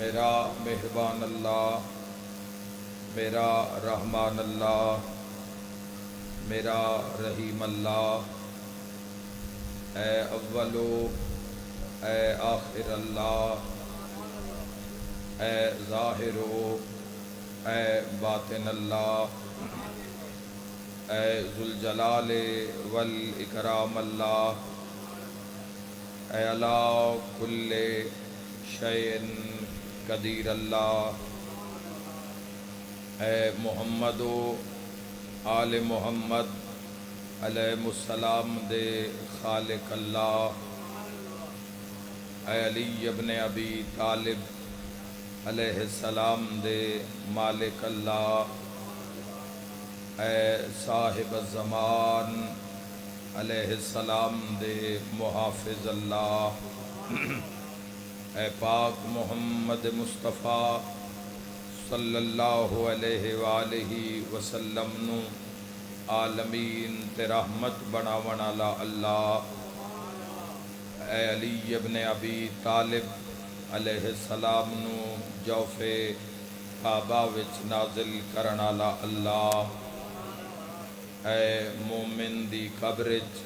میرا مہربان اللہ، میرا رحمان اللہ، میرا رحیم اللہ، اے اولو اے آخر اللہ، اے ظاہرو اے باطن اللہ، اے ذوالجلال والاکرام اللہ، اے علی کل شیء قدیر اللہ، اے محمد و آل محمد علیہ السلام دے خالق اللہ، اے علی ابن ابی طالب علیہ السلام دے مالک اللہ، اے صاحب الزمان علیہ السلام دے محافظ اللہ، اے پاک محمد مصطفیٰ صلی اللہ علیہ وآلہ وسلم نو عالمین تے رحمت بناون والا اللہ، اے علی ابن ابی طالب علیہ السلام نو جوف کعبہ وچ نازل کرن والا اللہ، اے مومن دی قبرچ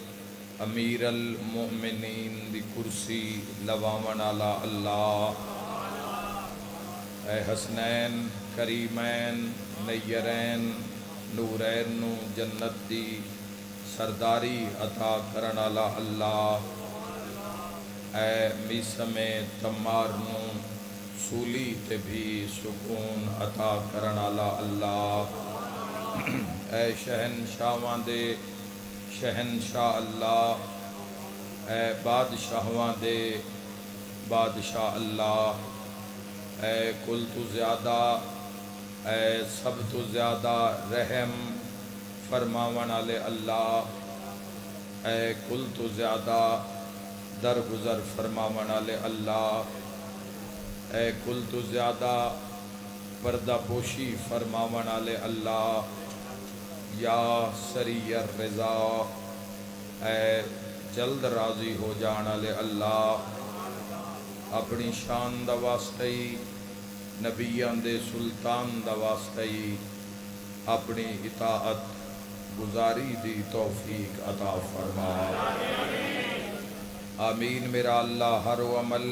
امیر المؤمنین دی کرسی لواون والا اللہ، اے حسنین کریمین نیرین نورین نو جنت دی سرداری عطا کرن والا اللہ، اے میسم تمار نو سولی تے بھی سکون عطا کرن والا اللہ، اے شہنشاہاں دے شہنشاہ اللہ، اے بادشاہاں دے بادشاہ اللہ، اے کل تو زیادہ اے سب تو زیادہ رحم فرماون والے اللہ، اے کل تو زیادہ درگزر فرماون والے اللہ، اے کل تو زیادہ پردہ پوشی فرماون والے اللہ، یا سری الرضا اے جلد راضی ہو جان والے اللہ، اپنی شان دا واسطی نبیان دے سلطان دا واسطی اپنی اطاعت گزاری دی توفیق عطا فرما، آمین میرا اللہ۔ ہر و عمل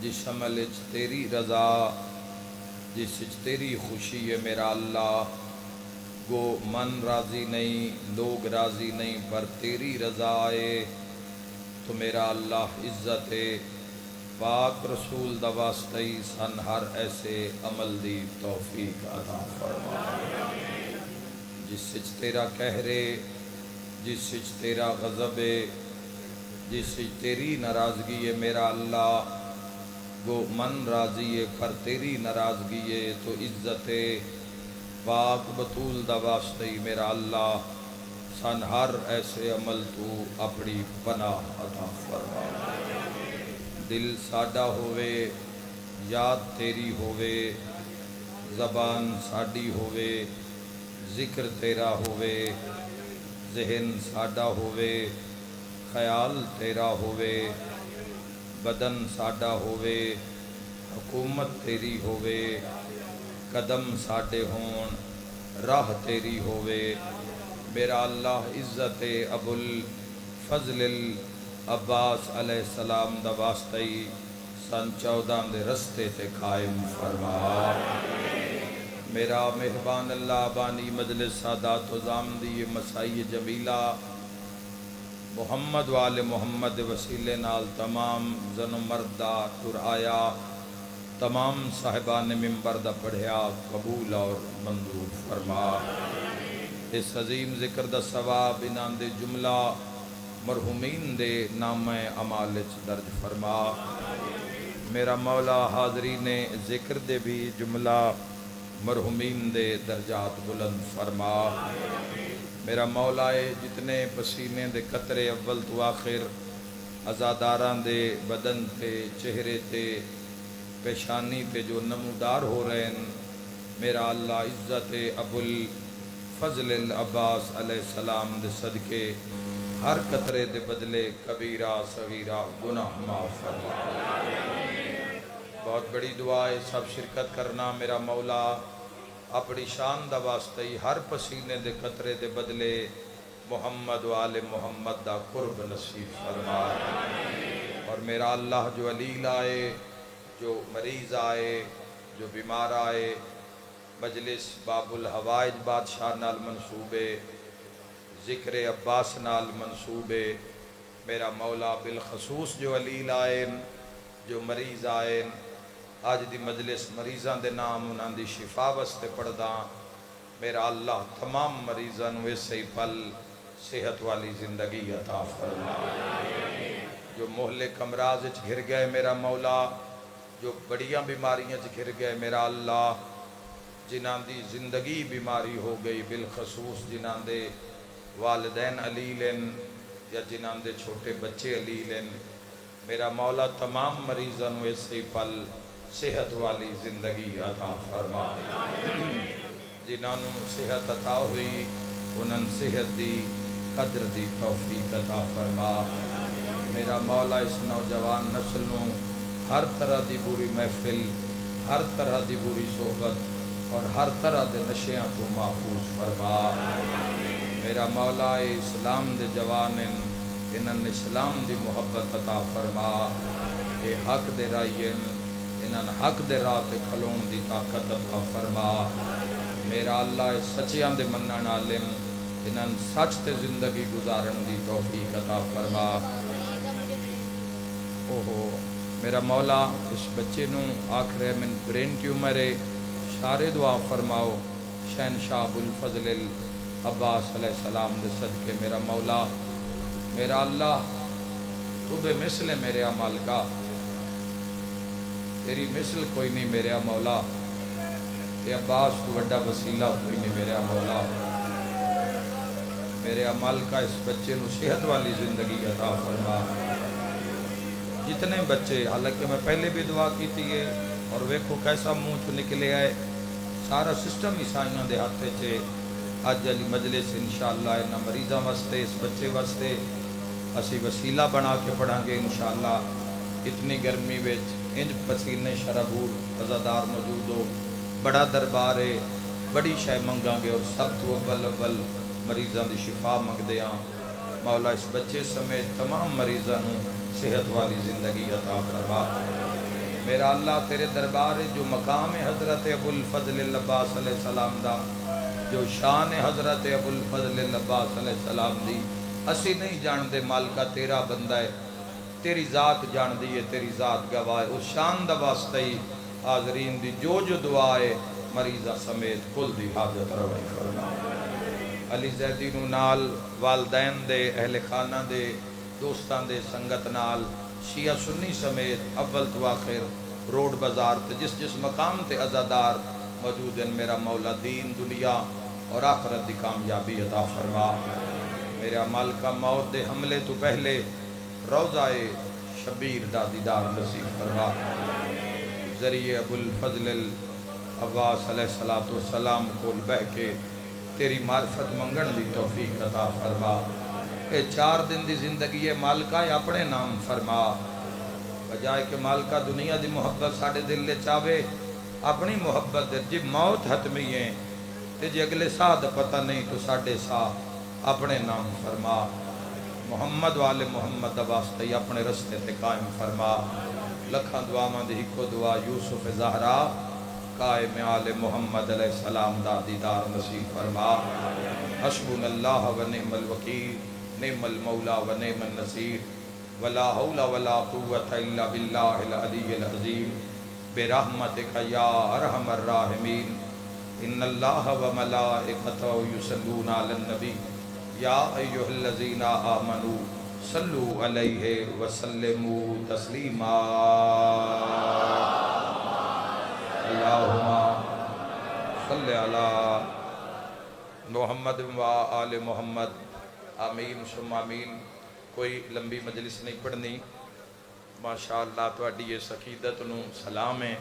جس عمل اچ تیری رضا جس اچ تیری خوشی ہے میرا اللہ، گو من راضی نہیں لوگ راضی نہیں پر تیری رضا ہے تو میرا اللہ عزت پاک رسول دا واسطی سن ہر ایسے عمل دی توفیق عطا فرما، جس سچ تیرا کہرے جس سچ تیرا غضب ہے جس سچ تیری ناراضگی ہے میرا اللہ، گو من راضی ہے پر تیری ناراضگی ہے تو عزت پاک بطول دا واسطی میرا اللہ سن ہر ایسے عمل تو اپنی پناہ عطا فرما، دل ساڈا ہووے یاد تیری ہووے، زبان ساڈی ہووے ذکر تیرا ہووے، ذہن ساڈا ہووے خیال تیرا ہووے، بدن ساڈا ہووے حکومت تیری ہووے، قدم ساڈے ہون راہ تیری ہووے، میرا اللہ عزت ابو الفضل العباس علیہ السلام دا واسطی سن 14 دے رستے تے قائم فرما، میرا مہربان اللہ بانی مجلس سادات و زامدی مسائی جمیلہ محمد وال محمد وسیلے نال تمام زن و مردہ تر آیا، تمام صاحبان منبر دا پڑھیا قبول اور منظور فرما، اس عظیم ذکر دا ثواب انہاں دے جملہ مرحومین دے نام اعمالچ درج فرما، میرا مولا حاضرین ذکر دے بھی جملہ مرحومین دے درجات بلند فرما، میرا مولا جتنے پسینے دے قطرے اول تو آخر عزاداران دے بدن تے چہرے تے پیشانی تے جو نمودار ہو رہے ہیں میرا اللہ عزت ابو الفضل العباس علیہ السلام دے صدقے ہر قطرے دے بدلے کبیرہ صغیرہ گناہ معاف فرما، بہت بہت بڑی دعا ہے، سب شرکت کرنا۔ میرا مولا اپنی شان دا واسطے ہی ہر پسینے دے قطرے دے بدلے محمد و آل محمد دا قرب نصیب فرما۔ اور میرا اللہ جو علیل آئے، جو مریض آئے، جو بیمار آئے، مجلس باب الحوائج بادشاہ نال منصوبے، ذکر عباس نال منصوبے، میرا مولا بالخصوص جو علیل آئے، جو مریض آئے، آج دی مجلس مریضان دے نام انہاں دی شفا واسطے پڑھدا۔ میرا اللہ تمام مریضاں نوں ویسے ہی پل صحت والی زندگی عطا فرما۔ جو مہلک امراض وچ گھر گئے میرا مولا، جو بڑیاں بیماریاں وچ گھر گئے میرا اللہ، جنہاں دی زندگی بیماری ہو گئی، بالخصوص جنہاں دے والدین علیل ہیں یا جنہاں دے چھوٹے بچے علیل ہیں، میرا مولا تمام مریضاں نوں اس ہی پل صحت والی زندگی عطا فرما۔ جنہاں نوں صحت عطا ہوئی انہاں صحت دی قدر دی توفیق عطا فرما۔ میرا مولا اس نوجوان نسل نوں ہر طرح دی بری محفل، ہر طرح دی بری صحبت اور ہر طرح دے نشیاں تو محفوظ فرما۔ میرا مولا اسلام دے جوان انہاں اسلام دی محبت عطا فرما۔ اے حق دے رائین انہاں حق دے راہ تے کھلون دی طاقت عطا فرما۔ میرا اللہ سچیاں دے منن عالم انہاں سچ تے زندگی گزارن دی توفیق عطا فرما۔ اوہو میرا مولا اس بچے نوں آخر ہے من برین ٹیومر ہے، شارے دعا فرماؤ شہنشاہ ابوالفضل عباس علیہ السلام دے صدقے میرا مولا۔ میرا اللہ تو بے مثل ہے میرے عمال کا، تیری مثل کوئی نہیں میرے مولا، تے عباس تو بڑا وسیلہ کوئی نہیں میرے مولا۔ میرے عمال کا اس بچے نو صحت والی زندگی عطا فرما۔ جتنے بچے، حالانکہ میں پہلے بھی دعا کی تھی اور ویکھو کیسا منہ چ نکلے آئے، سارا سسٹم عیسائیوں دے ہاتھ چے۔ اج علی مجلس انشاءاللہ انہاں مریضاں واسطے اس بچے واسطے اسی وسیلہ بنا کے پڑھاں گے انشاءاللہ۔ اتنی گرمی وچ انج پسینے شرابور عزادار موجود ہو، بڑا دربار ہے، بڑی شے منگاں گے اور سب تو اول مریضاں دی شفا منگدے ہاں۔ مولا اس بچے سمیت تمام مریضاں نوں صحت والی زندگی عطا فرما۔ میرا اللہ تیرے دربار ہے جو مقام حضرت ابوالفضل العباس علیہ السلام دا، جو شان حضرت ابوالفضل العباس علیہ السلام دی، اسی نہیں جان دے مالکہ تیرا بندہ ہے، تیری ذات جان دی ہے، تیری ذات گواہ ہے، اس شان دا واسطہ ہی حاضرین دی جو دعا ہے مریضہ سمیت کل دی حاجت روائی فرما۔ علی زیدی نو نال والدین دے، اہل خانہ دے، دوستان دے سنگت نال، شیعہ سنی سمیت اول تو آخر روڈ بازار تے جس مقام تے عزادار موجود ہیں میرا مولا دین دنیا اور آخرت دی کامیابی عطا فرما۔ میرے عمال کا موت دے حملے تو پہلے روضہ شبیر دا دیدار نصیب فرما۔ ذریعے ابوالفضل عباس علیہ السلام کول بہ کے تیری معرفت منگن دی توفیق عطا فرما۔ اے 4 دن دی زندگی ہے مالکہ اپنے نام فرما، بجائے کہ مالکہ دنیا دی محبت ساڑھے دل لے چاہے، اپنی محبت دے جب موت حتمی ہے تے جی اگلے ساہ دا پتہ نہیں تو ساڑھے ساہ اپنے نام فرما۔ محمد والے محمد دا واسطہ ہی اپنے رستے تے قائم فرما۔ لکھاں دعا مند ہکو دعا یوسف زہرا قائم آل محمد علیہ السلام دا دیدار نصیب فرما۔ حسبنا اللہ و نعم الوکیل، نعم المولا و نعم النصیر، ولا حول ولا قوة الا باللہ العلی العظیم، برحمتک یا ارحم الراحمین۔ ان اللہ و ملائکتہ یصلون علی النبی یا ایہا الذین آمنوا صلوا علیہ وسلموا تسلیما۔ اللہم صلی علی محمد و آل محمد، آمین ثم آمین۔ کوئی لمبی مجلس نہیں پڑھنی، ماشاءاللہ تواڈی اس عقیدت نوں سلام ہے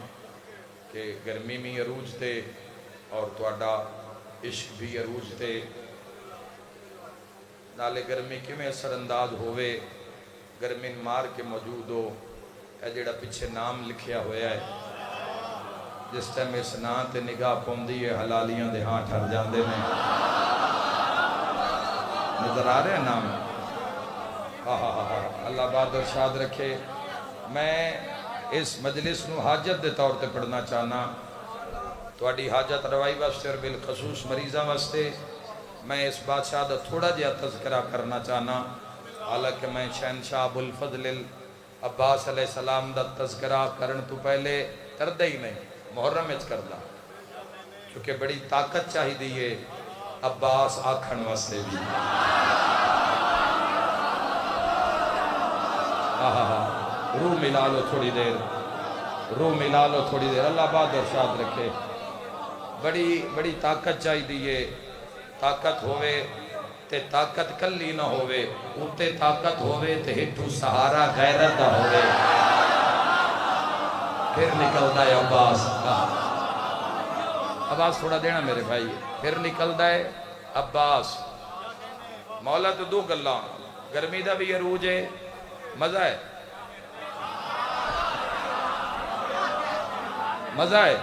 کہ گرمی میں عروج تے اور تواڈا عشق بھی عروج تے، نالے گرمی کیویں اثر انداز ہوئے، گرمی مار کے موجود ہو، اے جڑا پیچھے نام لکھیا ہویا ہے جس ٹائم اس نام تے نگاہ پوندی ہے حلالیاں دے ہاں ٹھر جاندے نے. نظر آ رہے ہیں نام؟ اللہ بات ارشاد رکھے. میں اس مجلس نو حاجت دے طور تے پڑھنا چاہنا، تواڈی حاجت روائی واسطے اور بالخصوص مریضاں واسطے. میں اس بادشاہ دا تھوڑا جہا تذکرہ کرنا چاہنا، حالانکہ میں شہنشاہ ابو الفضل عباس علیہ السلام دا تذکرہ کرن تو پہلے کردہ ہی نہیں، محرم اچ کردہ، کیونکہ بڑی طاقت چاہی دیئے عباس آکھن واسطے بھی. روح ملا لو تھوڑی دیر، روح ملا لو تھوڑی دیر. اللہ بات ارشاد رکھے. بڑی طاقت چاہی دیئے. طاقت ہوئے تے طاقت کلی نہ ہوئے، اُتے طاقت ہوئے تے ہٹو سہارا غیرت نہ ہوئے. پھر نکلتا ہے عباس. عباس تھوڑا دینا میرے بھائی. پھر نکلتا ہے عباس. مولا تو دو گلاں، گرمی دا بھی عروج ہے، مزہ ہے، مزہ ہے.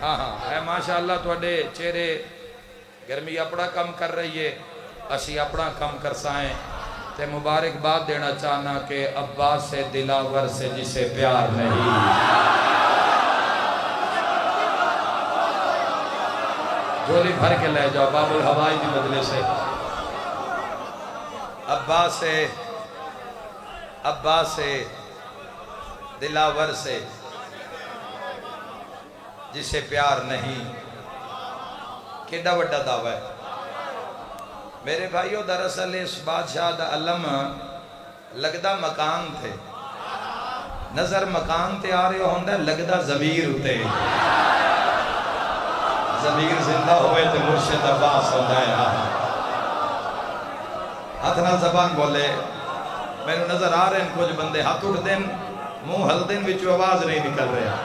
ہاں اے ماشاءاللہ تواڈے چہرے گرمی اپنا کم کر رہی ہے، اسی اپنا کم کر سائیں. تے مبارکباد دینا چاہنا کہ عباس سے دلاور سے جسے پیار نہیں. جولی بھر کے لے جاؤ باب الہوائی دی بدلے سے. عباس سے دلاور سے جسے پیار نہیں. کیڈا وڈا دعویٰ ہے میرے بھائیو. دراصل اس بادشاہ دا علم لگدا مکان تھے، نظر مکان تے آ رہے ہوندہ لگدا ضمیر ہوتے. ضمیر زندہ ہوئے تے مرشد عباس ہوندہ ہے. ہاتھ نہ زبان بولے. میں نے نظر آ رہے ہیں کچھ بندے ہاتھ اٹھ دیں، منہ ہل دیں، وچو آواز نہیں نکل رہا.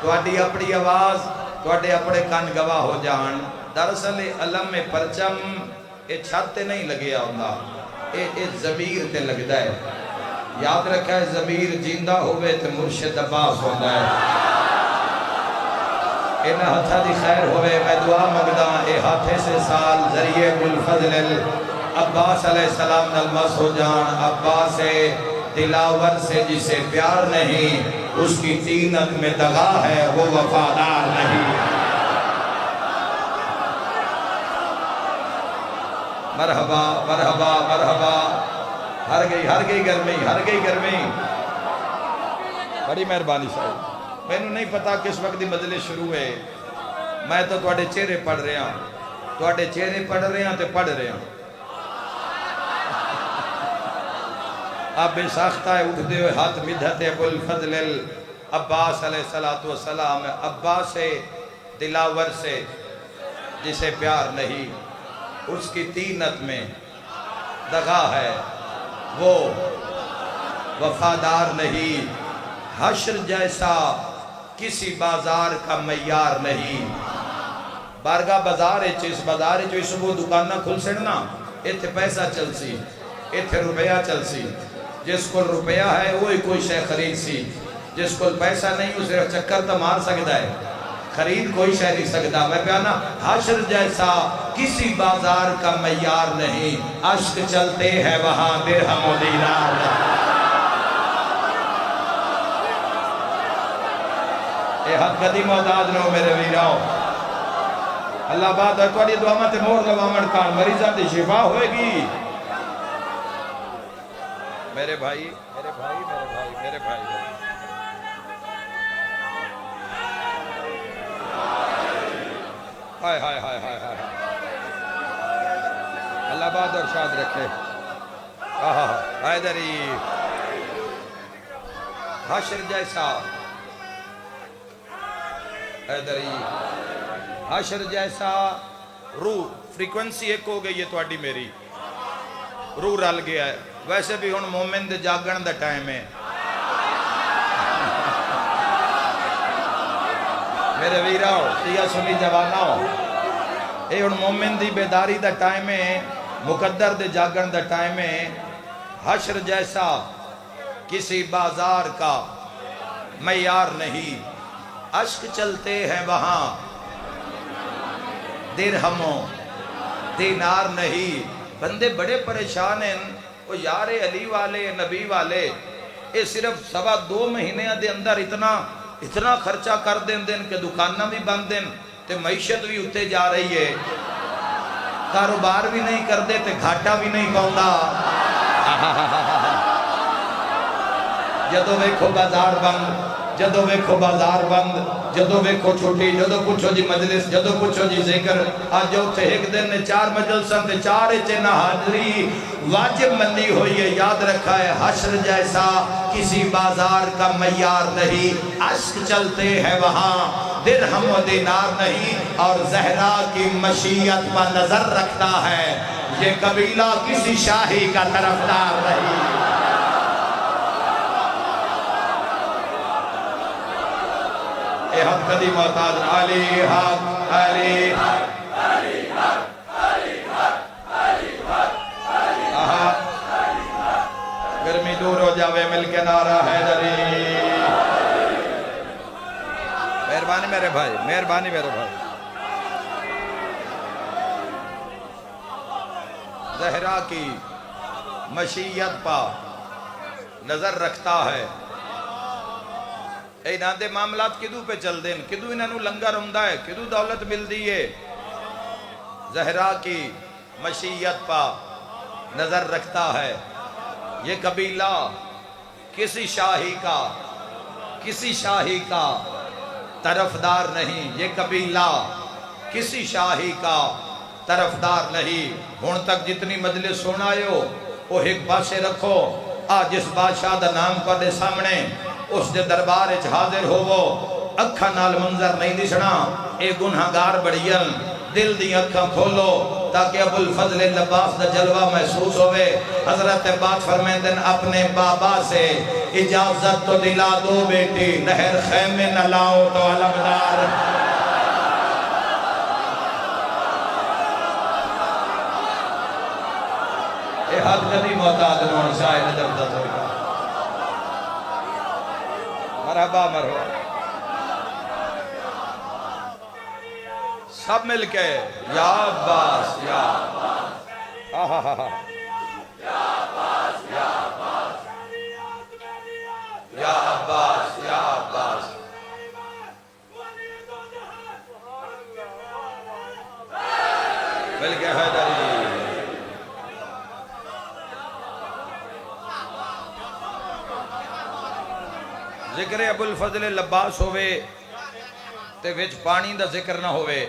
تواڈی اپنی آواز، تواڈے اپنے کان گواہ ہو جان. دراصل علم میں پرچم اے چھت تے نہیں لگیا ہوندہ، اے ضمیر تے لگدا ہے. یاد رکھا ہے ضمیر جیندہ ہوئے تے مرشد عباس ہوندہ ہے. اے نہ ہتھا دی خیر ہوئے. میں دعا مگدہ اے ہاتھے سے سال ذریعے بالفضل عباس علیہ السلام نلمس ہو جان. عباس دلاور سے جسے پیار نہیں، اس کی تینت میں دغا ہے، وہ وفادار نہیں. مرحبا مرحبا مرحبا. ہر گئی گرمی. بڑی مہربانی صاحب. میں نے نہیں پتا کس وقت دی مجلس شروع ہے. میں تو تواڈے چہرے پڑھ رہے ہاں، تواڈے چہرے پڑھ رہے ہاں تے پڑھ رہے ہاں. آپ بے ساختہ اٹھ دے ہوئے ہاتھ مدھت ابو الفضل عباس علیہ السلام. عباس دلاور سے جسے پیار نہیں، اس کی تینت میں دغا ہے، وہ وفادار نہیں. حشر جیسا کسی بازار کا معیار نہیں. بارگاہ بازار ہے، اس بازار ہے جو صبح دکانہ کھل سڑنا، ایتھے پیسہ چل سی، ایتھے روپیہ چل سی. جس کو روپیہ ہے وہی کوئی شے خرید سی. جس کو پیسہ نہیں وہ صرف چکر تو مار سکتا ہے، خرید کوئی شے نہیں سکتا. میں پیانا حشر جیسا کسی بازار کا معیار نہیں. عشق چلتے ہیں وہاں درہم و دینار. اے حد قدیم اوداد نو میرے ویراؤ. اللہ بات ہے توڑی دعا تے مور لوامن کان مریضہ تے شفا ہوئے گی. میرے بھائی ہائے ہائے ہائے ہائے ہائے. اللہ بات اور شاد رکھے. حیدری حشر جیسا، حیدری حشر جیسا. روح فریکوینسی ایک ہو گئی ہے تواڈی میری، روح رل گیا ہے. ویسے بھی ہن مومن دے جاگن دا ٹائم ہے میرے ویراؤ، سیاہ سنی جواناؤ. اے ہن مومن دی بیداری دا ٹائم ہے، مقدر دے جاگن دا ٹائم ہے. حشر جیسا کسی بازار کا معیار نہیں. اشک چلتے ہیں وہاں درہموں دینار نہیں. بندے بڑے پریشان ہیں. وہ یار علی والے نبی والے یہ صرف 2.25 مہینے دے اندر اتنا خرچہ کر دیں کہ دکانہ بھی بند دیں تے معیشت بھی اتے جا رہی ہے, کاروبار بھی نہیں کر دے تے گھاٹا بھی نہیں پاؤندا. جدو ویکھو بازار بند, جدو ویکھو بازار بند, جدو ویکھو چھوٹی, جدو پوچھو جی مجلس, جدو پوچھو جی ذکر. آج جو تھے ایک دن نے 4 مجلساں تے 4 نہ حاضری واجب منی ہوئی ہے. یاد رکھا ہے حشر جیسا کسی بازار کا معیار نہیں. اشک چلتے ہیں وہاں درہم و دینار نہیں. اور زہرا کی مشیت پر نظر رکھتا ہے, یہ قبیلہ کسی شاہی کا طرفدار نہیں. اے حق قدی معتاد علی حق علی حق علی حق علی حق علی حق علی حق. گرمی دور ہو جاوے مل کے نعرہ حیدری. مہربانی میرے بھائی, مہربانی میرے بھائی. زہرا کی مشیت پا نظر رکھتا ہے. اے ناندے معاملات کدو پہ چل دیں, کدو انہوں لنگر ہوں ہے, کدو دولت مل دیئے. زہرا کی مشیت پا نظر رکھتا ہے. یہ قبیلہ کسی شاہی کا طرفدار نہیں. یہ قبیلہ کسی شاہی کا طرفدار نہیں. ہون تک جتنی مجلس سنائے ہو وہ ایک پاسے رکھو. آج جس بادشاہ دا نام پر دے سامنے اس دے دربار اچ حاضر ہوو, اکھا نال منظر نہیں دسنا. اے گناہگار بڑیل دل دی اکھا کھولو تاکہ ابو الفضل لباس دا جلوہ محسوس ہوئے. حضرت بات فرمیندن اپنے بابا سے اجازت تو دلا دو بیٹی, نہر خیمے نہ لاؤ تو علمدار. اے حد قدی محتاج نون شاہ نجم دا زورکا. مرحبا مرحبا. سب مل کے یا عباس یا عباس, یا عباس یا عباس, یا عباس یا عباس. مل کے حیدری. ذکر ابو الفضل لباس ہوئے تے وچ پانی دا ذکر نہ ہوئے.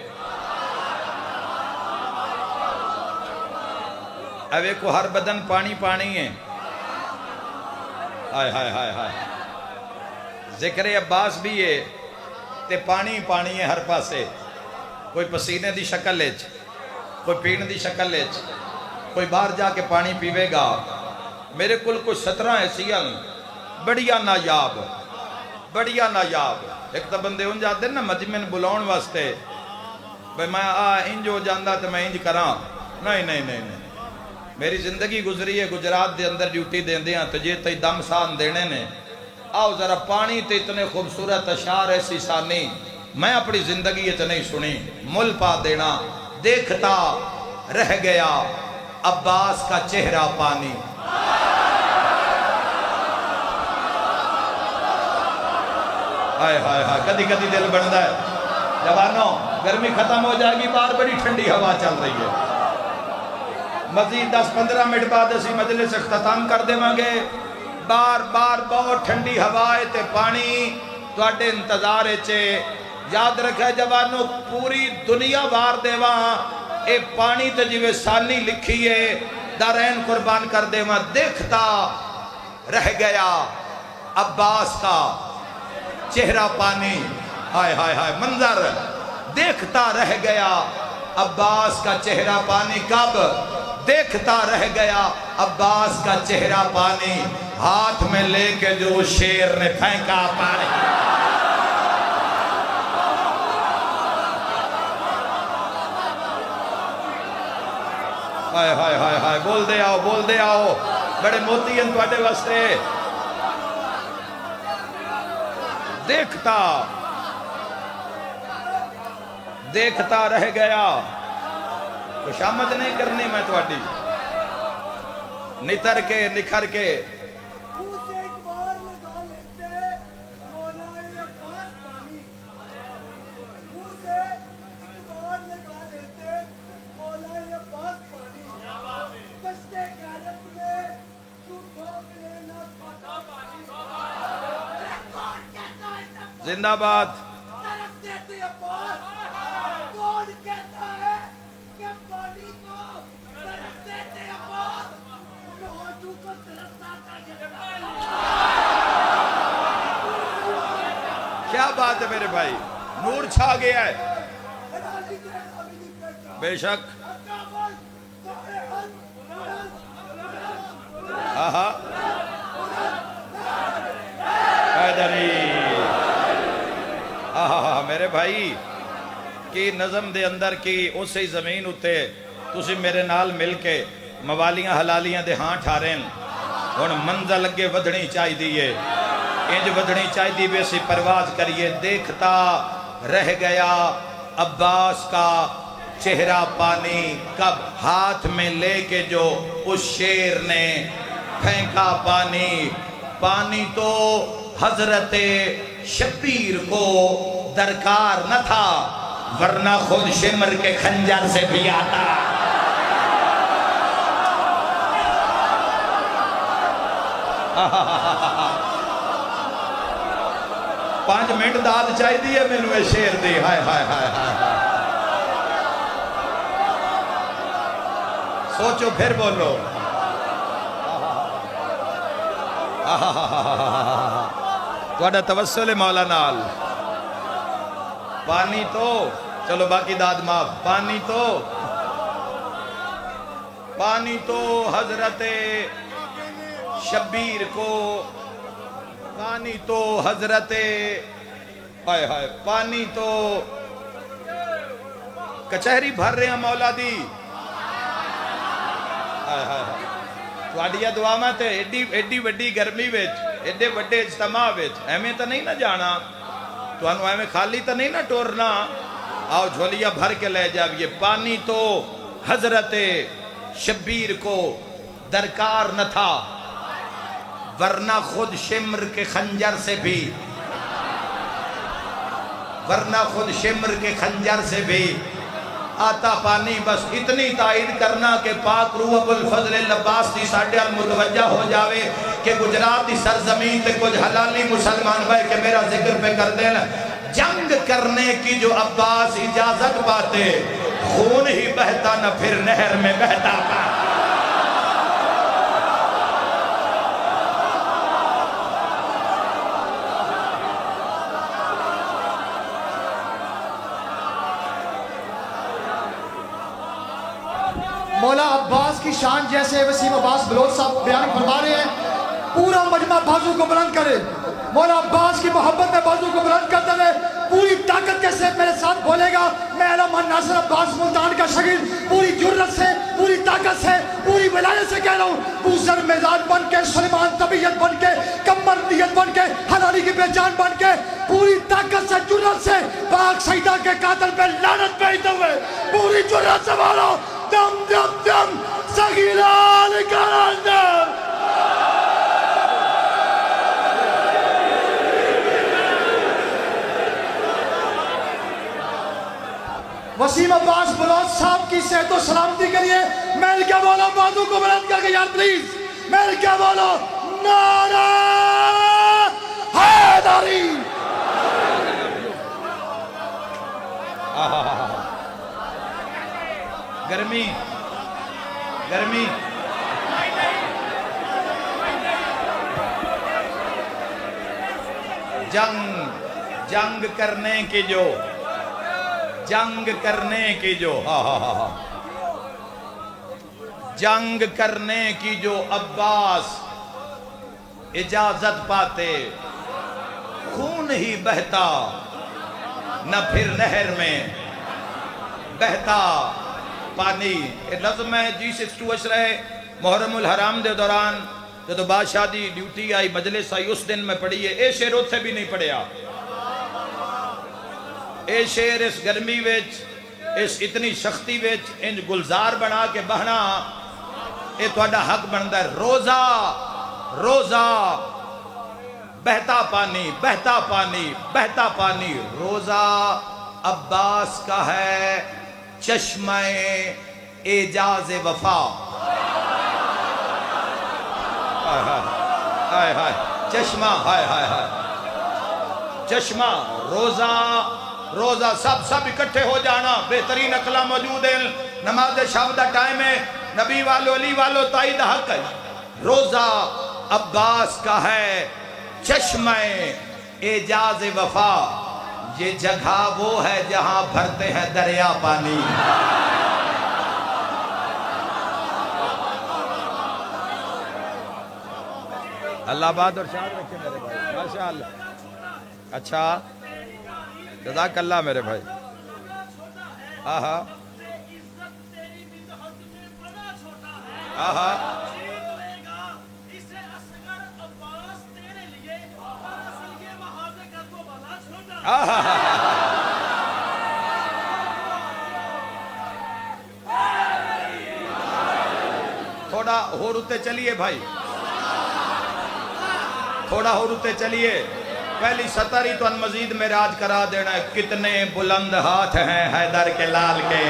اوے کو ہر بدن پانی پانی ہے. ہائے ہائے ہائے ہائے. ذکر عباس بھی ہے تے پانی پانی ہے ہر پاسے. کوئی پسینے دی شکل لیچ, کوئی پین دی شکل لیچ, کوئی باہر جا کے پانی پیوے گا. میرے کل کچھ 17 ایسیاں بڑیا نایاب, بڑیا نایاب. ایک تا بندے ان جاتے ہیں نا مجمن بلاؤن واسطے, بھئی میں انج ہو جاندہ تو میں انج کراں. نہیں. میری زندگی گزری ہے گجرات دے اندر ڈیوٹی دیں دیاں تو جے تی دم سان دینے نے. آؤ ذرا پانی تے اتنے خوبصورت اشعار ایسی سانی میں اپنی زندگی اتنے سنی. مل پا دینا. دیکھتا رہ گیا عباس کا چہرہ پانی. ہائے ہائے ہائے. کدی کدی دل بڑھتا ہے. جوانوں گرمی ختم ہو جائے گی, باہر بڑی ٹھنڈی ہوا چل رہی ہے. مزید 10-15 منٹ بعد اسی مجلس اختتام کر دے مانگے. بار بہت ٹھنڈی ہوائے تے پانی تواڈے انتظار چے. یاد رکھے جوانوں پوری دنیا وار دے وہاں اے پانی تے جوے سانی لکھی ہے دارین قربان کر دے وہاں. دیکھتا رہ گیا عباس کا چہرہ پانی. ہائے ہائے ہائے. منظر دیکھتا رہ گیا عباس کا چہرہ پانی. کب دیکھتا رہ گیا عباس کا چہرہ پانی. ہاتھ میں لے کے جو شیر نے پھینکا پانی. ہائے ہائے ہائے ہائے. بول دے آؤ بڑے موتی ہیں تواڈے واسطے. دیکھتا دیکھتا رہ گیا. خوشامد نہیں کرنی میں تھوڑی, نتر کے نکھر کے. زندہ باد. کیا بات ہے میرے بھائی, نور چھا گیا ہے. بے شک. آہا حیدری. آہا میرے بھائی کی نظم دے اندر کی اسی زمین اتے تسی میرے نال مل کے موالیاں حلالیاں دے ہاں ٹھارین. ہن منزل لگے ودھنی چاہی دیئے, انج ودھنی چاہی دی بیسی پرواز کریے. دیکھتا رہ گیا عباس کا چہرہ پانی, کب ہاتھ میں لے کے جو اس شیر نے پھینکا پانی. پانی تو حضرت شبیر کو درکار نہ تھا, ورنہ خود شمر کے خنجر سے بھی آتا. 5 منٹ داد چاہی دی ہے میں نوے شیر دی. ہائے ہائے ہائے ہائے, سوچو پھر بولو. توڑا توسل مولا نال. پانی تو چلو باقی داد معاف. پانی تو حضرت شبیر کو, پانی تو حضرت ہائے ہائے, پانی تو کچہری بھر رہے ہیں مولا دی. ہائے ہائے تواڈیاں دعاواں تے ایڈی وڈی گرمی وچ, ایڈے وڈے اجتماع وچ ایویں تے نہیں نہ جانا, تانوں ایویں خالی تے نہیں نہ ٹورنا. آؤ جھولیاں بھر کے لے جاویے. پانی تو حضرت شبیر کو درکار نہ تھا, ورنہ خود شمر کے خنجر سے بھی, ورنہ خود شمر کے خنجر سے بھی آتا پانی. بس اتنی تائید کرنا کہ پاک روح ابو الفضل العباس دی ساڈے متوجہ ہو جاوے کہ گجرات دی سرزمین تے کچھ حلالی مسلمان بھائی کہ میرا ذکر پہ کر دینا. جنگ کرنے کی جو عباس اجازت پاتے, خون ہی بہتا نہ پھر نہر میں بہتا پا. مولا عباس کی شان جیسے وسیم عباس بلوچ صاحب بیان فرما رہے ہیں, پورا مجمع بازو کو بلند کرے. مولا عباس کی محبت میں بازو کو بلند کرتے ہوئے پوری طاقت کے ساتھ میرے ساتھ بولے گا. میں علامہ ناصر عباس ملتان کا شاگرد پوری جرت سے, پوری طاقت سے, پوری ولایت سے کہہ رہا ہوں, بوزر مزاج بن کے, سلیمان طبیعت بن کے, کمر نیت بن کے, حلالی کی پہچان بن کے, پوری طاقت سے, جرت سے پاک سیدہ کے قاتل پہ لعنت بھیجتے ہوئے پوری جرت سے بولو دم دم دم سگیران کراندر. وسیم عباس بلوچ صاحب کی صحت و سلامتی کے لیے میل کیا بولو بازو کو بلند کر کے یار پلیز. میل کیا بولو نعرہ حیدری. گرمی گرمی جنگ کرنے کی جو جنگ کرنے کی جو عباس اجازت پاتے, خون ہی بہتا نہ پھر نہر میں بہتا پانی. نظم ہے G62 اشرہ محرم الحرام دے دوران جدو بادشاہ دی ڈیوٹی آئی, مجلس آئی, اس دن میں پڑھی ہے. اے شعر اتھے بھی نہیں پڑھیا. اے شیر اس گرمی وچ اس اتنی سختی وچ انج گلزار بنا کے بہنا اے تہاڈا حق بندا ہے روزہ روزہ بہتا پانی بہتا پانی بہتا پانی روزہ عباس کا ہے چشمہ اعجاز وفا ہائے ہائے چشمہ ہائے ہائے ہائے چشمہ روزہ روزہ سب اکٹھے ہو جانا بہترین اقلا موجود ہے نماز شب دا ٹائم ہے نبی والو علی والو تائید حق ہے روزہ عباس کا ہے چشمہ اعجاز وفا یہ جگہ وہ ہے جہاں بھرتے ہیں دریا پانی اللہ بات اور شاد رکھے میرے بھائی ماشاءاللہ اچھا جزاک اللہ میرے بھائی آہا آہا تھوڑا ہو رتے چلیے بھائی تھوڑا ہو رتے چلیے پہلی سطر ہی تو ان مزید معراج کرا دینا ہے کتنے بلند ہاتھ ہیں حیدر کے لال کے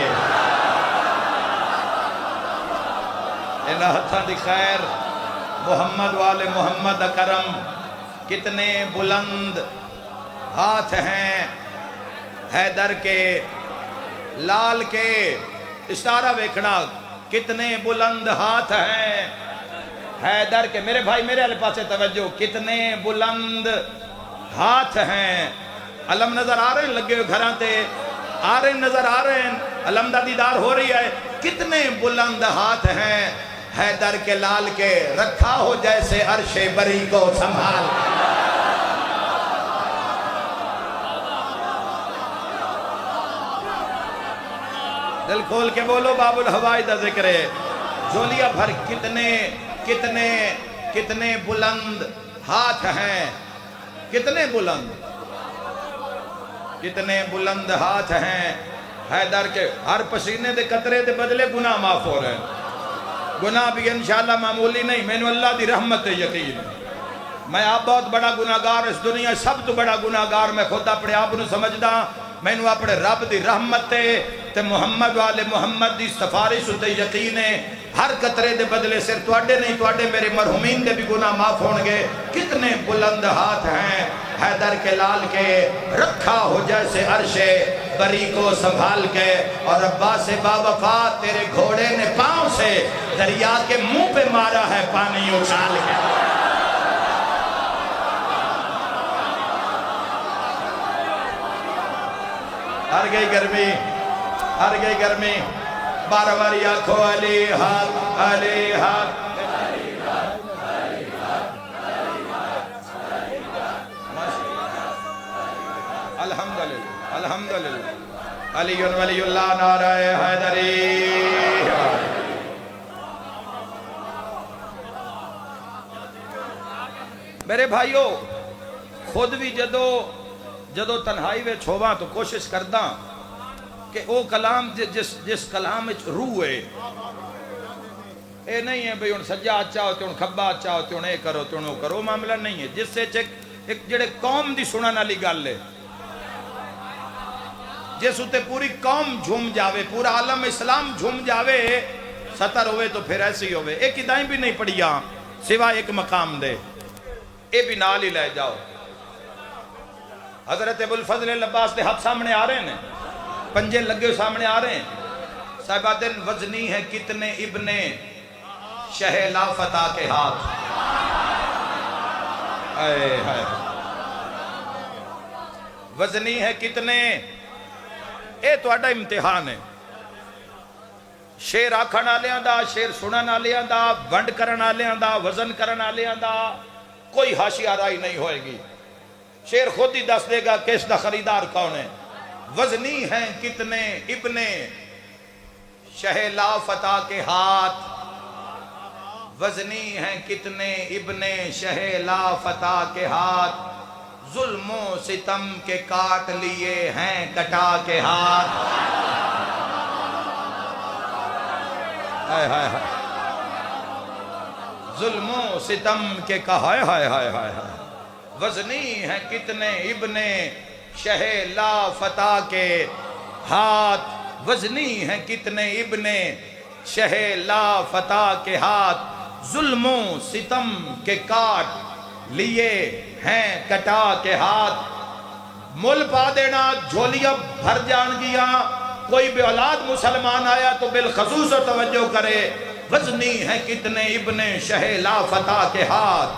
ان ہتھاں دی خیر محمد والے محمد اکرم کتنے بلند ہاتھ ہیں حیدر کے لال کے اشارہ ویکھنا کتنے بلند ہاتھ ہیں حیدر کے میرے بھائی میرے علیہ پاسے توجہ کتنے بلند ہاتھ ہیں علم نظر آ رہے ہیں لگے ہوئے گھراں تے آ رہے ہیں نظر آ رہے ہیں علم دا دیدار ہو رہی ہے کتنے بلند ہاتھ ہیں حیدر کے لال کے رکھا ہو جیسے عرش بری کو سنبھال دل کھول کے بولو باب الہوائی دا ذکر ہے جولیا بھر کتنے بلند ہاتھ ہیں کتنے بلند ہاتھ ہیں حیدر کے ہر پسینے دے قطرے دے بدلے گناہ معاف ہو رہے ہیں گناہ بھی انشاءاللہ معمولی نہیں میں نے اللہ دی رحمت یقین میں آپ بہت بڑا گناہگار اس دنیا سب تو بڑا گناہگار میں خود اپنے آپ نو سمجھدا میں نے اپنے رب دی رحمت تے محمد والے محمد دی سفارش تے یقین ہے ہر قطرے دے بدلے صرف تواڈے نہیں تواڈے میرے مرحومین دے بھی گناہ معاف ہون گے کتنے بلند ہاتھ ہیں حیدر کے لال کے رکھا ہو جیسے عرش بری کو سنبھال کے اور عباس باوفا تیرے گھوڑے نے پاؤں سے دریا کے منہ پہ مارا ہے پانی اچھال کے ہر گئی گرمی بارہ باری آنکھوں علی حق علی حق الحمدللہ علی ولی اللہ نعرہ حیدری میرے بھائیو خود بھی جدو تنہائی میں چھوواں تو کوشش کرداں کہ او کلام جس کلام روح ہے اے نہیں ہے بھئی ان سجا اچھا ہوتے ان کھبا اچھا ہوتے ان اے کرو تو انہوں کرو معاملہ نہیں ہے جس سے ایک جڑے قوم دی سنن والی گل ہے جس اتے پوری قوم جھوم جاوے پورا عالم اسلام جھوم جاوے سطر ہوئے تو پھر ایسی ہوئے ایک ہداییں بھی نہیں پڑھیا سوائے ایک مقام دے اے بھی نال ہی لے جاؤ حضرت ابوالفضل العباس دے ہاتھ سامنے آ رہے ہیں پنجے لگے سامنے آ رہے ہیں صاحبات وزنی ہے کتنے ابن شہ لا فتح کے ہاتھ وزنی ہے کتنے اے تو اڈا امتحان ہے شیر آکھن آلیاں دا شیر سنن آلیاں دا ونڈ کرن آلیاں دا وزن کرن آلیاں دا کوئی حاشیہ رائی نہیں ہوئے گی شیر خود ہی دس دے گا کہ اس دا خریدار کون ہے وزنی ہیں کتنے ابن شہ لا فتح کے ہاتھ وزنی ہیں کتنے ابن شہ لا فتح کے ہاتھ ظلم و ستم کے کاٹ لیے ہیں کٹا کے ہاتھ. ہائے ہائے ہائے. ظلم و ستم کے ہائے ہائے ہائے ہائے ہائے. وزنی ہیں کتنے ابن شہ لا فتح کے ہاتھ. وزنی ہیں کتنے ابن شہ لا فتح کے ہاتھ. ظلم و ستم کے کاٹ لیے ہیں کٹا کے ہاتھ. مل پا دینا جھولیاں بھر جان گیا. کوئی بھی اولاد مسلمان آیا تو بالخصوص توجہ کرے. وزنی ہیں کتنے ابن شہ لا فتح کے ہاتھ.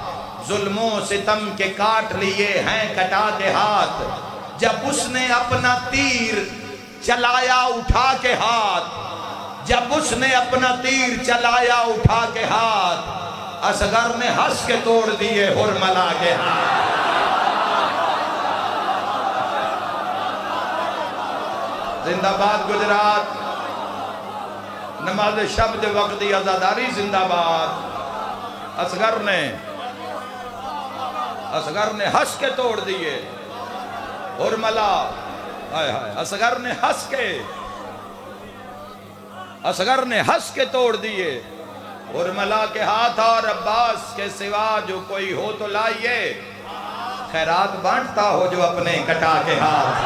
ظلم و ستم کے کاٹ لیے ہیں کٹا کے ہاتھ. جب اس نے اپنا تیر چلایا اٹھا کے ہاتھ. جب اس نے اپنا تیر چلایا اٹھا کے ہاتھ. اصغر نے ہنس کے توڑ دیے حرملا کے ہاتھ. زندہ باد گجرات. نماز شب دے وقت دی آزاداری زندہ باد. اصغر نے ہنس کے توڑ دیے حرملا. ہائے ہائے. اصغر نے ہنس کے توڑ دیے حرملا کے ہاتھ. اور عباس کے سوا جو کوئی ہو تو لائیے خیرات بانٹتا ہو جو اپنے کٹا کے ہاتھ.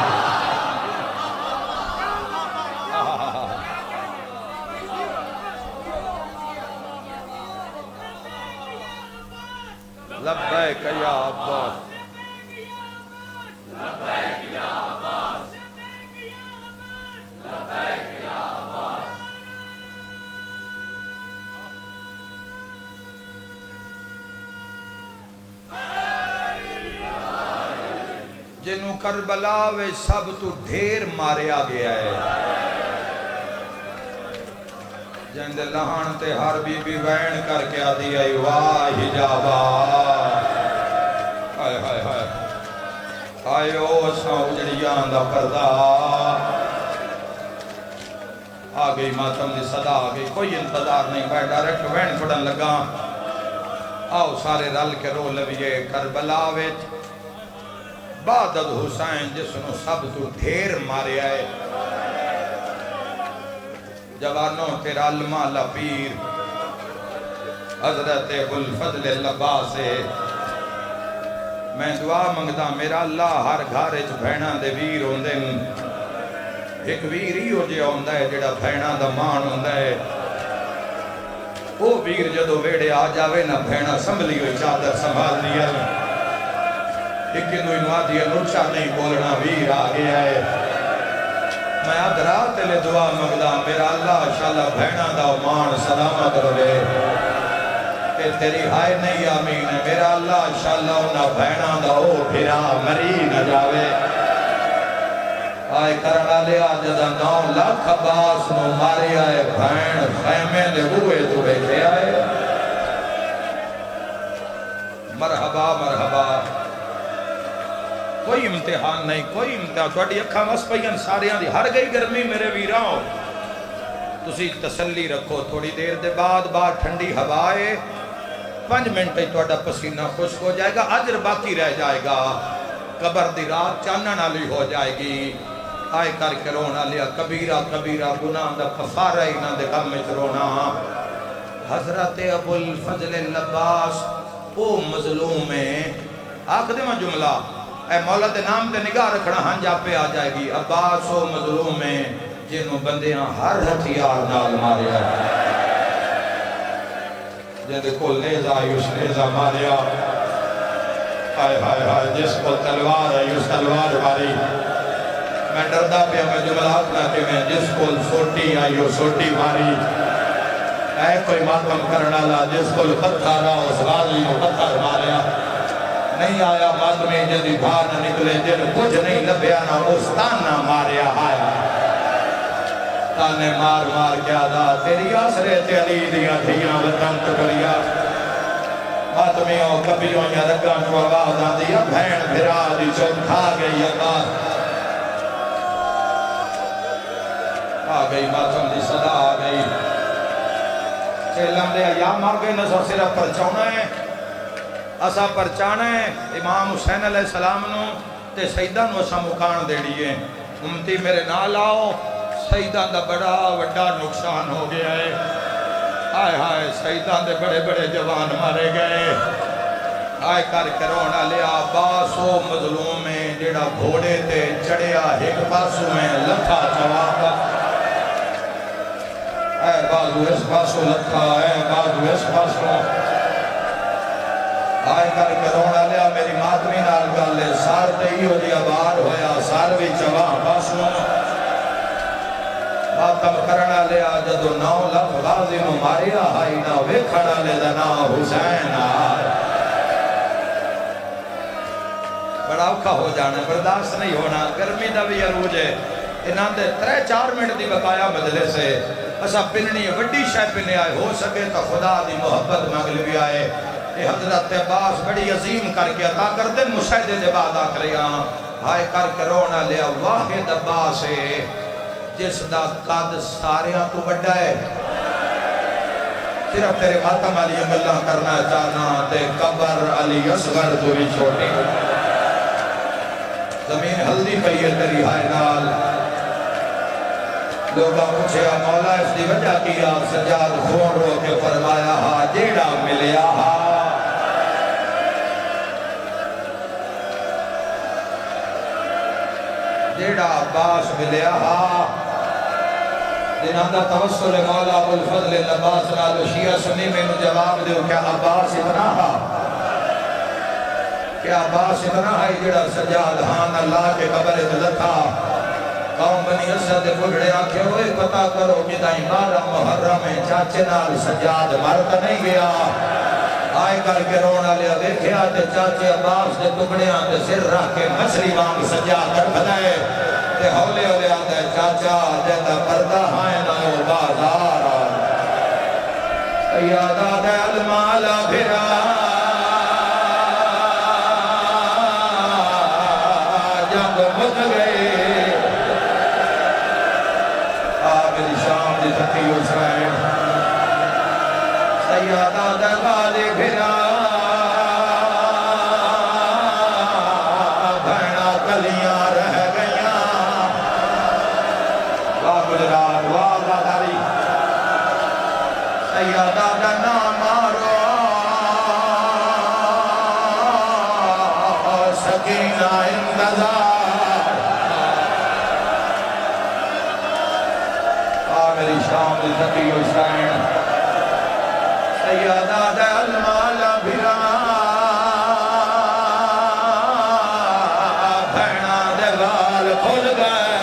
لبیک یا عباس. جنوں کربلا وے سب تو ڈھیر ماریا گیا ہے. جند لہن تے ہر بی بی وین کر کے آدھی آئی واہ حجابا. ہائے ہائے ہائے. آئیو اساں اجڑیاں دا پردہ. آ گئی ماتم دی صدا آ گئی. کوئی انتظار نہیں. میں ڈائریکٹ وین پڑھن لگا. آؤ سارے رل کے رو لویے کربلا وچ بادد حسین جس نو سب تو ڈھیر مارے آئے. جوانوں تیرا المالا پیر حضرت ابوالفضل العباس ہے. میں دعا منگدا میرا اللہ ہر گھر وچ بہناں دے ویر ہوندے نے. ایک ویر ہی ہو جیا ہوندا ہے جڑا بہناں دا مان ہوندا ہے. او ویر جدوں ویڑے آ جاوے نہ بہناں سنبھلی ہوئی چادر سنبھال لیا. ایک انوادی انوچا نہیں بولنا ویر آ گیا ہے. میں اب رات لے دعا مگدا میرا اللہ شاءاللہ بہنا دا مان سلامت رہے. کہ تیری ہائے نہیں آمین ہے میرا اللہ شاءاللہ انہا بہنا دا او پھرا مری نہ جاوے. آئے کرنا لیا جدا 9 لاکھ عباس نو ماری آئے بہن خیمے دے ہوئے تو بیٹھے آئے. مرحبا مرحبا. کوئی امتحان نہیں کوئی امتحان. تھوڑی اکھاں وس پئیاں ساریاں دی ہر گئی گرمی میرے ویراں. تسی تسلی رکھو تھوڑی دیر دے بعد ٹھنڈی ہوا ہے 5 منٹ ہی تھوڑا پسینہ خشک ہو جائے گا. اجر باقی رہ جائے گا. قبر دی رات چانن والی ہو جائے گی. آئے کر کے رونا لیا کبیرہ کبیرہ گناہ دا کفارہ ہی نہ دے غم وچ رونا. حضرت ابوالفضل العباس او مظلوم ہے. آکھ دے میں جملہ اے مولا دے نام تے نگاہ رکھنا ہنجا پہ آ جائے گی. عباس او مظلوم ہے جنہوں بندیاں ہر ہتھیار نال ماریا ہے. جندے کول نیزہ آئی اس نیزہ ماریا. ہائے ہائے ہائے. جس کو تلوار آئی اس تلوار ماری. میں ڈردہ پہ ہمیں جملہ اپنا کہ میں جس کو سوٹی آئی اس سوٹی ماری. اے کوئی ماتم کرنا لا جس کو پتھر آ اس غازی کو پتھر ماریا. نہیں آیا ماتمی جدی بھار نہ نکلے جن کچھ نہیں لبیا نہ اس تانہ ماریا. آیا تانے مار مار کے آدھا تیری آسرے تے علی دیاں دھیاں وطن ٹکریا. ماتمیوں کبیوں یا رگاں کو آواز آدھی اب بھین بھرا دی چوک کھا گئی آواز. آ گئی ماتم دی صدا آ گئی. چیلم دے یا مار گئے نظر صرف پر چونا ہے. اسا پرچانا ہے امام حسین علیہ السلام نو تے سیدہ نو اسا مکان دیڑی ہے امتی میرے نال آؤ سیدہ دا بڑا وڈا نقصان ہو گیا ہے آئے ہائے سیدہ دے بڑے بڑے جوان مارے گئے آئے کر کرونا لیا باسو مظلوم میں جیڑا گھوڑے تے چڑیا ایک پاسو میں لکھا جواب اے بازو اس پاسو لکھا اے بازو اس پاسو آئے کر کرونا لیا میری ماتمی نال گالے سار دئی ہو دیا بار ہویا سار بھی جواب پاسو ماتم کرنا لیا جدو 9 لکھ غازی نو ماریا ہائی نا ویکھنا لے دنا حسین آئے بڑا اوکھا ہو جانا برداشت نہیں ہونا گرمی دا بھی عروج ہے انہاں دے 3-4 منٹ دی بقایا مجلس ہے اسا پننی وڈی شے پنے آئے ہو سکے تو خدا دی محبت مانگل بھی آئے اے حضرت عباس بڑی عظیم کر کے عطا کر دے مشاہدے دے بعد آکھریاں ہائے کر کے رونا لیا واحد عباس ہے جس دا قد ساریاں تو بڑا ہے صرف تیرے خاتم علی اللہ کرنا چاہنا تے قبر علی اصغر تو بھی چھوٹی زمین ہلدی پہیے تیری ہائے نال لوگاں پوچھے مولا اس دی وجہ کیا سجاد خون رو کے فرمایا ہا جیڑا ملیا ہا جیڑا عباس ملیا ہا جنہاں دا توسل مولا ابو الفضل عباس نالو شیعہ سنی میں نو جواب دیو کیا عباس اتنا ہا کیا عباس اتنا ہے جڑا سجاد ہاں اللہ کے قبر دلتا قوم بنی اسد بڑھڑے آنکھیں ہوئے پتا کرو کہ دائیں 12 محرم چاچے نال سجاد مرتا نہیں گیا آئے کر کے رونا لیا دیکھیا تے چاچے عباس دے ٹکڑیاں تے سر رکھ کے مچھلی وانگ سجاد کر بھدائے تے ہولے ہولے آتا ہے چاچا جیتا پردہ ہائے نہ بازار یادا دے المالا بھرا سیادہ دغالے بھرا بھینا کلیاں رہ گئیاں واہ گجرات واہ باداری سیادہ دنا مارو سکینہ انتظار میری شام دی تقی حسین سیادہ دے المالا بھرا بھینا دے غال کھل گئے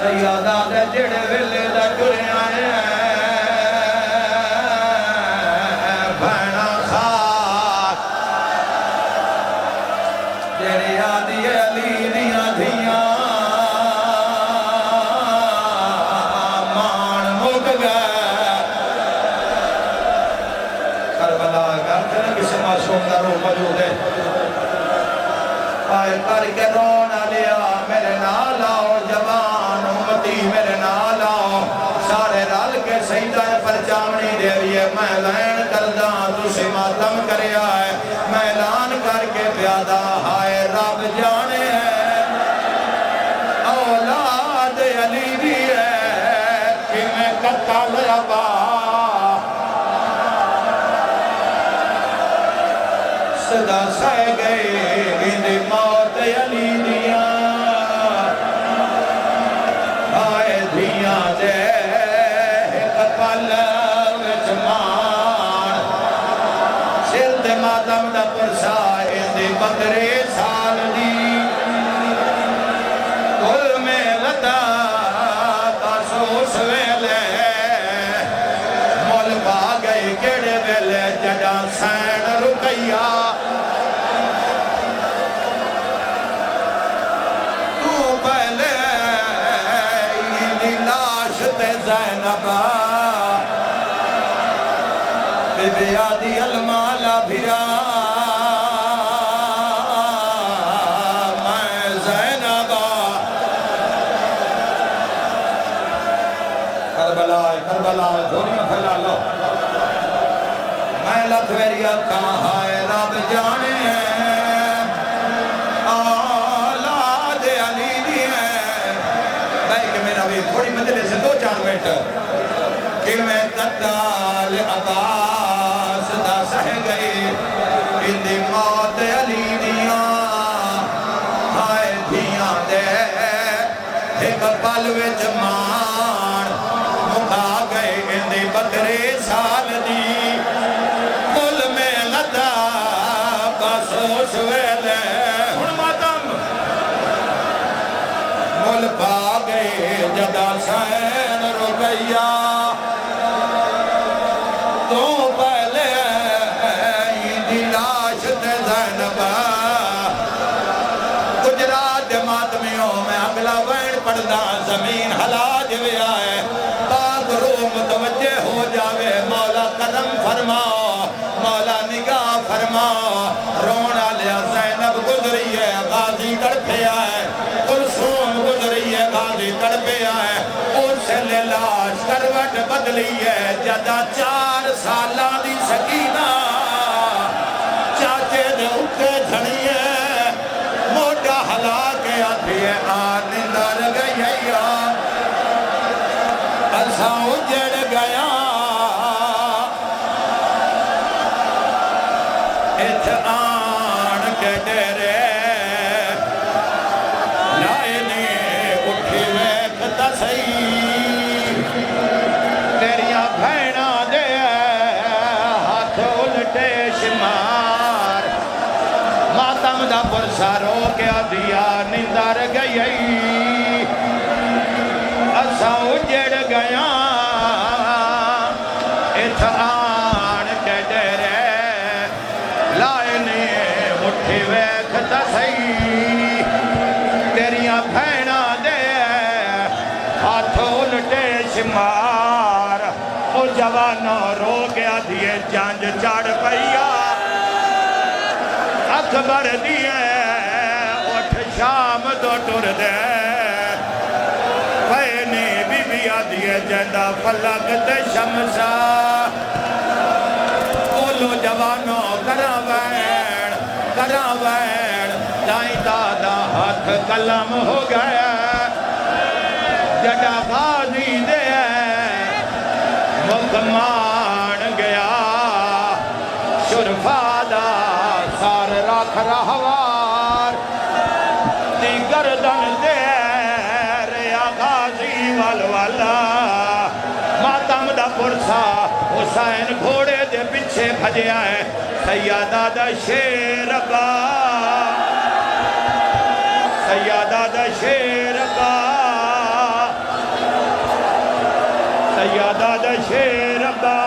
سیادہ دے جڑے ویلے دے گرے آئے بھینا خاک جڑے آدھی علی دیاں دھیاں آئے کر کے رونا لیا میرے نال آؤ جوان امتی میرے نال آؤ سارے رل کے سیدہ پرچامنی دے لیے میں لین کردہ تُسے ماتم کرے آئے میں اعلان کر کے پیادہ ہائے رب جانے ہے اولاد علی بھی ہے کہ میں قتل ربا صدا سہ گئے ہندی موت علی دیاں آئے دیاں دے ایک پل وچ مان سر دے ماتم دا پرسا ہندی 15 سال دی کل میں غدا تاسوس ویلے مول پا گئی کیڑے ویلے جڑا سین رکیا زینبا بی بی آدھی المالا بھرا میں زینبا کربلا دھوریاں پھیلا لو میں لکھ ویریا کہاں ہے رب جانے اولاد علی دی ہے بھائی کہ میرا بھی تھوڑی مدلے سے 2-4 منٹ کہ میں قتال عباس دا سہ گئی اندی موت علی دیاں ہائے دیاں دے ایک پل وچ مان مکا گئے اندی 32 سال دی مل میں لدا بس اس ویلے ہن ماتم مل پا گئے جدا سین رقیہ تو پہلے دی لاش تے زینب گجرات ماتمیوں میں اگلا وین پڑھدا زمین ہلا جوے آئے پاک روح متوجہ ہو جاوے مولا قدم فرما مولا نگاہ فرما رونا لیا زینب گزری ہے غازی تڑپے آئے کلثوم گزری ہے غازی تڑپے آئے اس سے لاش کروٹ بدلی ہے جدا 4 سالاں دی سکینہ چاچے دے اٹھے جھڑی ہے موٹا ہلا کے آتی ہے آنندر گئی اساں اجڑ گیا ات آن کے ڈیرے لائے نے اٹھی ویکھتا سہی تیریاں بھینا دے ہاتھ الٹے شمار ماتم دا پرسا رو کے دیا نندر گئی اساں اجڑ گیا ات آن کے ڈیرے لائے نے اٹھی ویکھتا سہی تیریاں بھینا دے ہاتھ الٹے شمار او جوانو رو گیا دیئے جانج چاڑ پئیا اکبر دیئے اٹھ شام دو ٹر دے پہنے بی بی آدھیے جندہ فلک تے شمسا بولو جوانو کرا وین دائیں دادا ہاتھ کلم ہو گیا جڑا غازی دے مکمان گیا شرفادہ سار رکھ رہوار دی گردن دے ریا غازی والوالا ماتم دا پرسا حسین گھوڑے دے پچھے بھجیا ہے سیادہ دا شیر با سیادہ دا شیر با سیادہ دا شیر با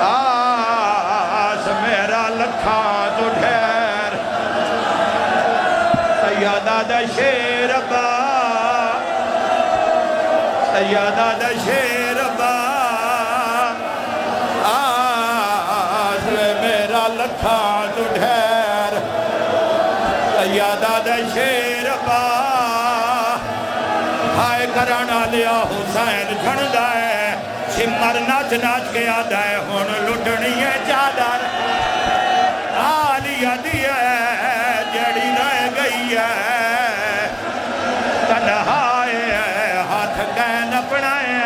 آس میرا لکھاں تو ڈھیر سیادہ دا شیر با سیادہ دا شیر با آس میرا لکھاں تو ڈھیر سیادہ دا شیر با ہائے کرانا لیا حسین جھڑدا ہے شمر ناچ ناچ کے آدھا ہے ہون لٹنی ہے چادر آلیا دیا ہے جڑی رہ گئی ہے تنہائے ہاتھ کین اپنائے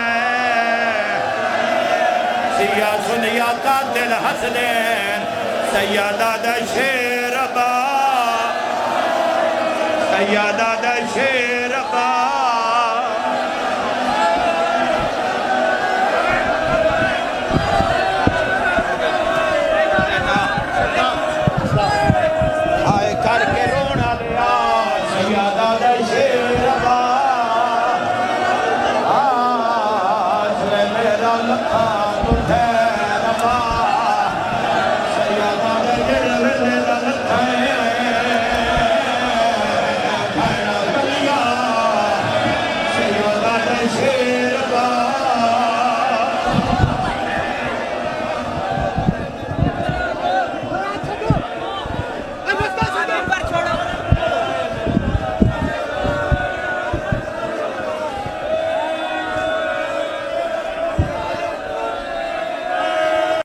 سیاہ سنیا قاتل حسنین سیادہ دا شیر با سیادہ دا شیر